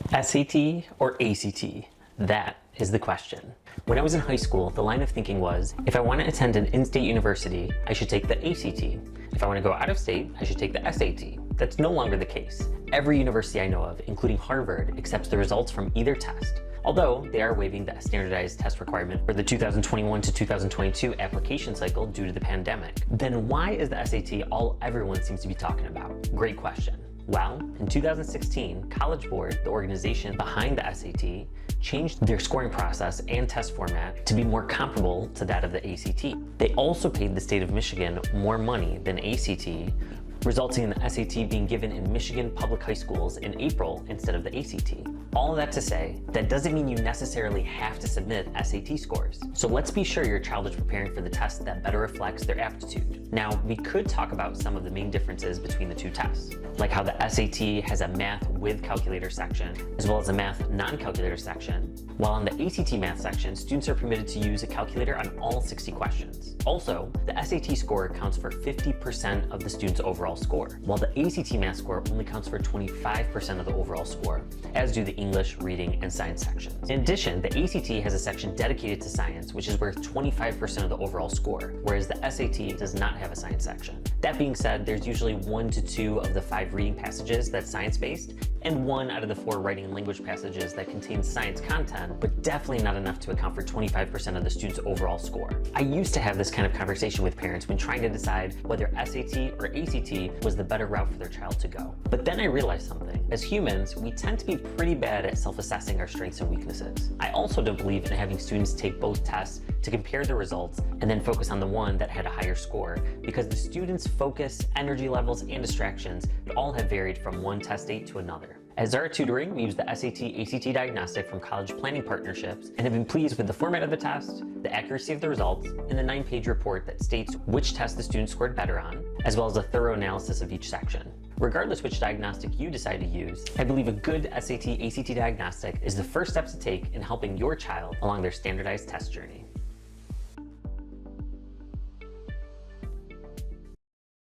SAT or ACT? That is the question. When I was in high school, the line of thinking was, if I want to attend an in-state university, I should take the ACT. If I want to go out of state, I should take the SAT. That's no longer the case. Every university I know of, including Harvard, accepts the results from either test. Although they are waiving the standardized test requirement for the 2021 to 2022 application cycle due to the pandemic. Then why is the SAT all everyone seems to be talking about? Great question. Well, in 2016, College Board, the organization behind the SAT, changed their scoring process and test format to be more comparable to that of the ACT. They also paid the state of Michigan more money than ACT, resulting in the SAT being given in Michigan public high schools in April instead of the ACT. All of that to say, that doesn't mean you necessarily have to submit SAT scores. So let's be sure your child is preparing for the test that better reflects their aptitude. Now, we could talk about some of the main differences between the two tests, like how the SAT has a math with calculator section, as well as a math non-calculator section, while in the ACT math section, students are permitted to use a calculator on all 60 questions. Also, the SAT score accounts for 50% of the student's overall score, while the ACT math score only counts for 25% of the overall score, as do the English, reading, and science sections. In addition, the ACT has a section dedicated to science, which is worth 25% of the overall score, whereas the SAT does not have a science section. That being said, there's usually 1 to 2 of the 5 reading passages that's science-based, and 1 out of the 4 writing and language passages that contain science content, but definitely not enough to account for 25% of the student's overall score. I used to have this kind of conversation with parents when trying to decide whether SAT or ACT was the better route for their child to go. But then I realized something. As humans, we tend to be pretty bad at self-assessing our strengths and weaknesses. I also don't believe in having students take both tests to compare the results and then focus on the one that had a higher score, because the students' focus, energy levels, and distractions all have varied from one test date to another. At Zara Tutoring, we use the SAT-ACT diagnostic from college planning partnerships and have been pleased with the format of the test, the accuracy of the results, and the 9-page report that states which test the student scored better on, as well as a thorough analysis of each section. Regardless which diagnostic you decide to use, I believe a good SAT-ACT diagnostic is the first step to take in helping your child along their standardized test journey.